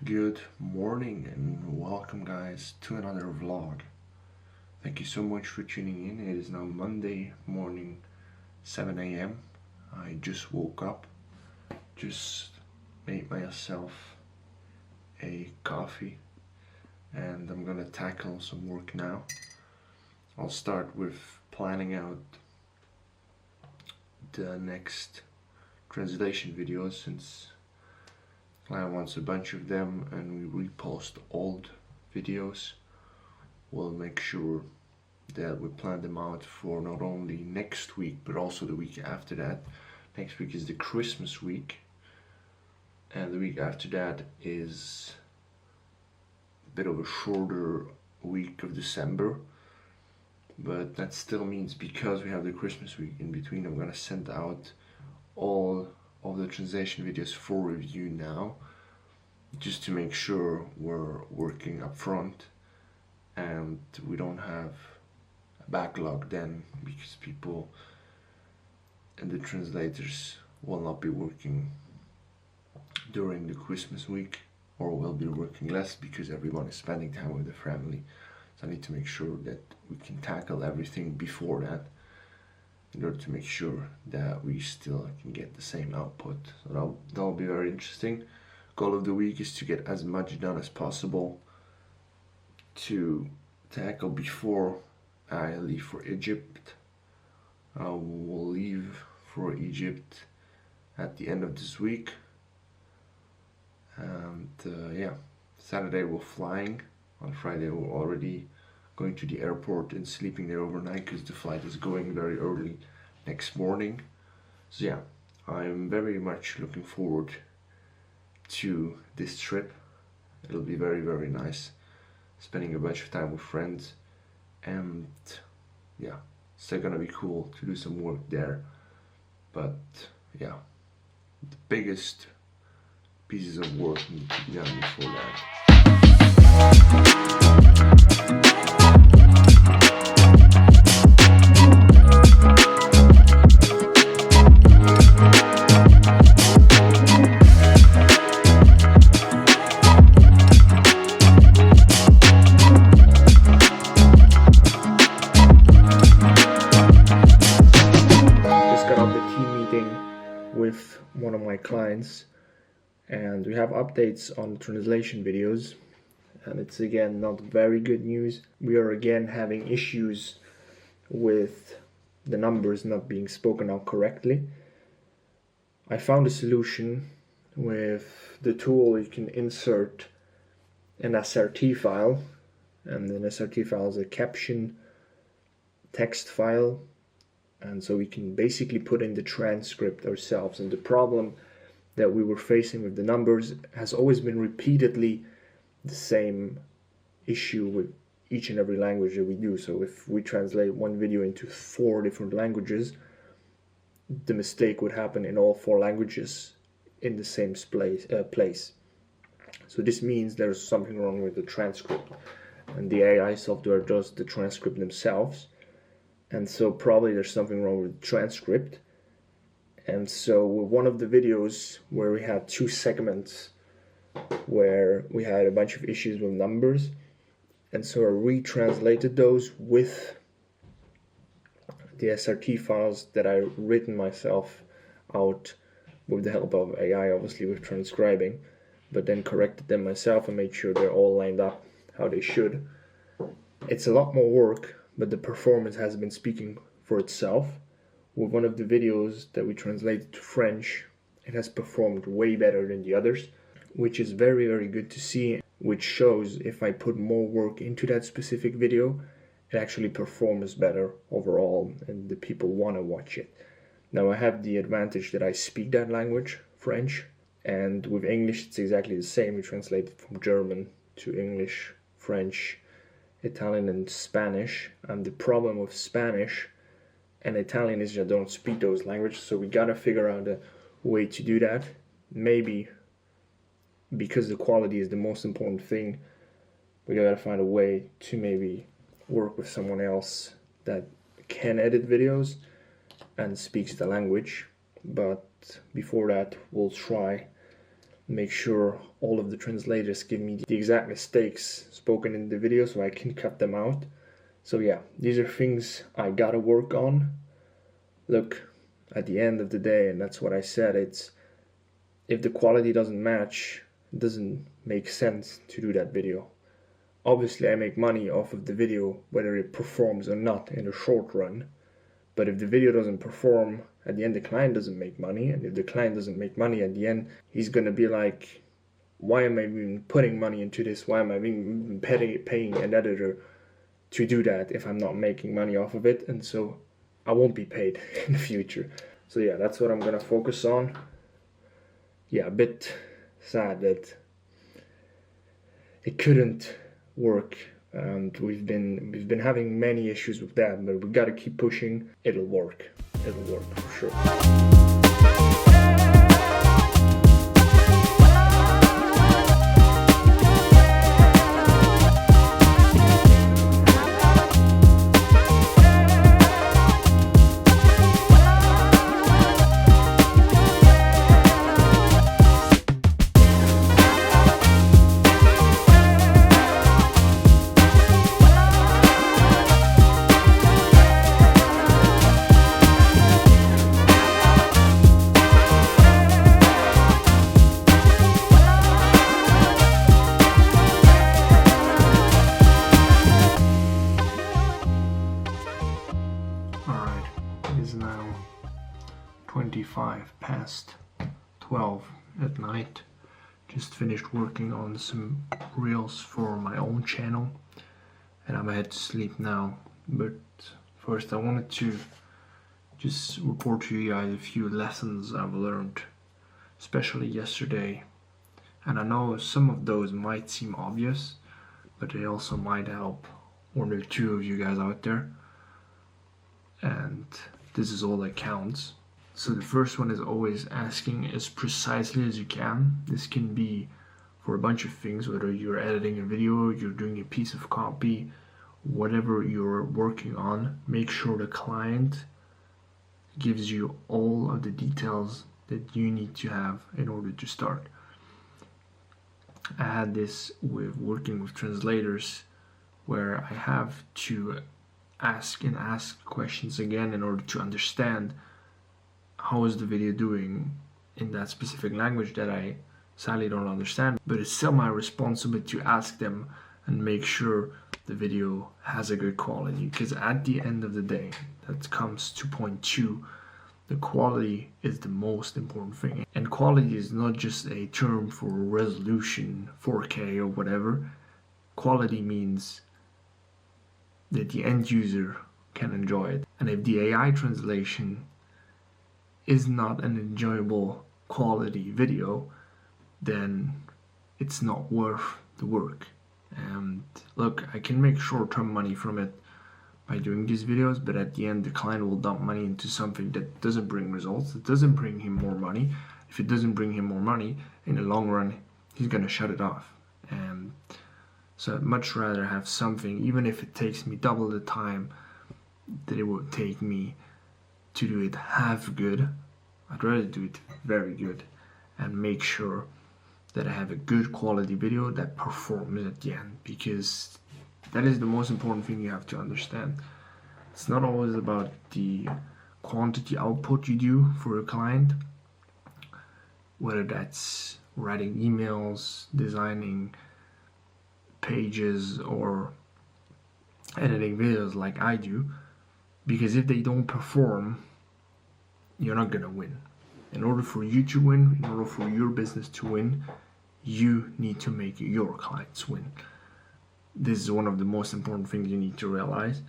Good morning and welcome guys to another vlog. Thank you so much for tuning in. It is now Monday morning, 7 a.m. I just woke up, just made myself a coffee, and I'm gonna tackle some work now. I'll start with planning out the next translation videos, since client wants a bunch of them and we repost old videos. We'll make sure that we plan them out for not only next week but also the week after that. Next week is the Christmas week, and the week after that is a bit of a shorter week of December, but that still means because we have the Christmas week in between, I'm gonna send out all of the translation videos for review now, just to make sure we're working up front and we don't have a backlog then, because people and the translators will not be working during the Christmas week, or will be working less because everyone is spending time with the family. So I need to make sure that we can tackle everything before that, in order to make sure that we still can get the same output. So that'll be very interesting. Goal of the week is to get as much done as possible to tackle before I leave for Egypt. I will leave for Egypt at the end of this week, and yeah, Saturday we're flying. On Friday we're already going to the airport and sleeping there overnight, because the flight is going very early next morning. So yeah, I'm very much looking forward to this trip. It'll be very, very nice, spending a bunch of time with friends, and yeah, it's still gonna be cool to do some work there. But yeah, the biggest pieces of work need to be done before that. With one of my clients, and we have updates on translation videos, and it's again not very good news. We are again having issues with the numbers not being spoken out correctly. I found a solution with the tool. You can insert an SRT file, and an SRT file is a caption text file, and so we can basically put in the transcript ourselves. And the problem that we were facing with the numbers has always been repeatedly the same issue with each and every language that we do. So if we translate one video into 4 different languages, the mistake would happen in all 4 languages in the same place. So this means there's something wrong with the transcript, and the AI software does the transcript themselves. And so probably there's something wrong with the transcript. And so with one of the videos where we had 2 segments where we had a bunch of issues with numbers, and so I retranslated those with the SRT files that I written myself out with the help of AI, obviously with transcribing, but then corrected them myself and made sure they're all lined up how they should. It's a lot more work, but the performance has been speaking for itself. With one of the videos that we translated to French, it has performed way better than the others, which is very, very good to see, which shows if I put more work into that specific video, it actually performs better overall and the people want to watch it. Now I have the advantage that I speak that language, French, and with English it's exactly the same. We translate it from German to English, French, Italian and Spanish. And the problem with Spanish and Italian is I don't speak those languages, so we gotta figure out a way to do that. Maybe because the quality is the most important thing, we gotta find a way to maybe work with someone else that can edit videos and speaks the language. But before that, we'll try make sure all of the translators give me the exact mistakes spoken in the video so I can cut them out. So yeah, these are things I gotta work on. Look, at the end of the day, and that's what I said, it's if the quality doesn't match, it doesn't make sense to do that video. Obviously I make money off of the video whether it performs or not in the short run, but if the video doesn't perform, at the end the client doesn't make money, and if the client doesn't make money at the end, he's gonna be like, why am I even putting money into this? Why am I even paying an editor to do that if I'm not making money off of it? And so I won't be paid in the future. So yeah, that's what I'm gonna focus on. Yeah, a bit sad that it couldn't work, and we've been having many issues with that, but we gotta keep pushing. It'll work for sure. Alright, it is now 12 at night. Just finished working on some reels for my own channel, and I'm headed to sleep now. But first I wanted to just report to you guys a few lessons I've learned, especially yesterday. And I know some of those might seem obvious, but they also might help one or two of you guys out there. And this is all that counts. So the first one is always asking as precisely as you can. This can be for a bunch of things, whether you're editing a video, you're doing a piece of copy, whatever you're working on. Make sure the client gives you all of the details that you need to have in order to start. I had this with working with translators, where I have to ask questions again in order to understand how is the video doing in that specific language that I sadly don't understand. But it's still my responsibility to ask them and make sure the video has a good quality, because at the end of the day, that comes to point 2, the quality is the most important thing. And quality is not just a term for resolution, 4K or whatever. Quality means that the end user can enjoy it. And if the AI translation is not an enjoyable quality video, then it's not worth the work. And look, I can make short-term money from it by doing these videos, but at the end the client will dump money into something that doesn't bring results, it doesn't bring him more money. If it doesn't bring him more money, in the long run he's gonna shut it off. And so I'd much rather have something, even if it takes me double the time that it would take me to do it half good. I'd rather do it very good and make sure that I have a good quality video that performs at the end, because that is the most important thing you have to understand. It's not always about the quantity output you do for a client, whether that's writing emails, designing pages, or editing videos like I do, because if they don't perform, you're not gonna win. In order for you to win, in order for your business to win, you need to make your clients win. This is one of the most important things you need to realize,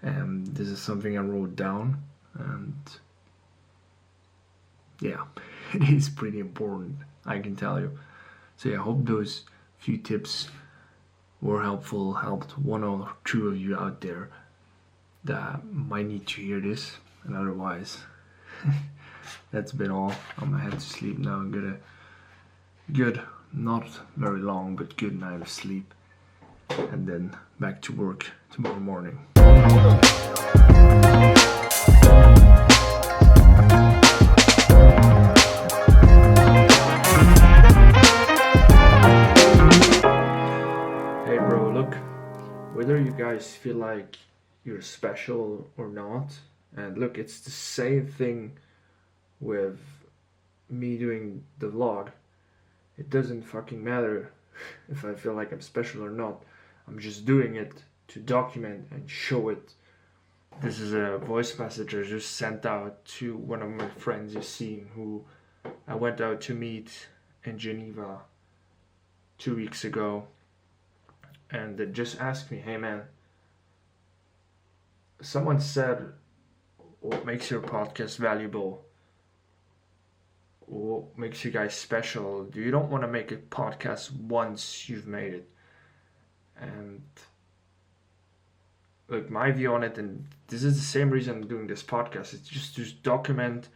and this is something I wrote down, and yeah, it is pretty important, I can tell you. So yeah, I hope those few tips were helpful, helped one or two of you out there that might need to hear this, and otherwise that's been all. I'm gonna head to sleep now and get a good, not very long, but good night of sleep, and then back to work tomorrow morning. whether you guys feel like you're special or not. And look, it's the same thing with me doing the vlog. It doesn't fucking matter if I feel like I'm special or not. I'm just doing it to document and show it. This is a voice message I just sent out to one of my friends, Yassine, who I went out to meet in Geneva 2 weeks ago. And they just asked me, hey man, someone said, what makes your podcast valuable? What makes you guys special? You don't want to make a podcast once you've made it. And like my view on it, and this is the same reason I'm doing this podcast, it's just to document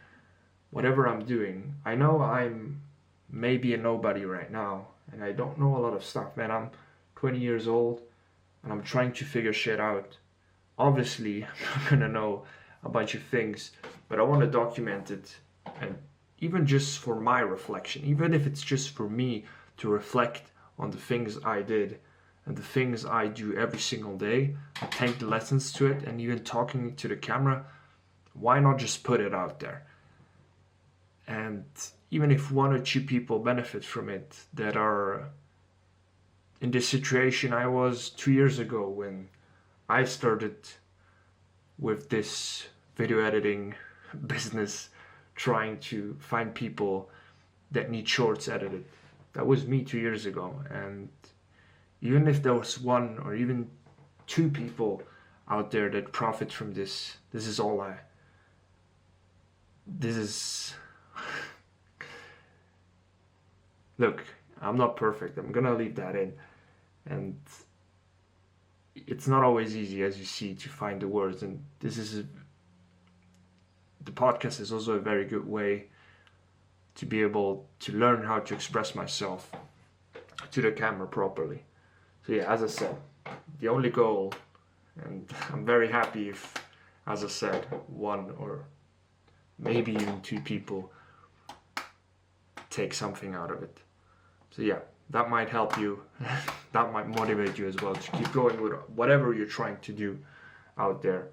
whatever I'm doing. I know I'm maybe a nobody right now, and I don't know a lot of stuff, man. I'm 20 years old, and I'm trying to figure shit out. Obviously, I'm not gonna know a bunch of things, but I want to document it, and even just for my reflection, even if it's just for me to reflect on the things I did and the things I do every single day, and take the lessons to it, and even talking to the camera, why not just put it out there? And even if one or two people benefit from it that are in this situation I was 2 years ago when I started with this video editing business, trying to find people that need shorts edited. That was me 2 years ago. And even if there was one or even two people out there that profit from this, this is look, I'm not perfect. I'm gonna leave that in. And it's not always easy, as you see, to find the words. And the podcast is also a very good way to be able to learn how to express myself to the camera properly. So yeah, as I said, the only goal, and I'm very happy if, as I said, one or maybe even two people take something out of it. So yeah, that might help you. That might motivate you as well to keep going with whatever you're trying to do out there.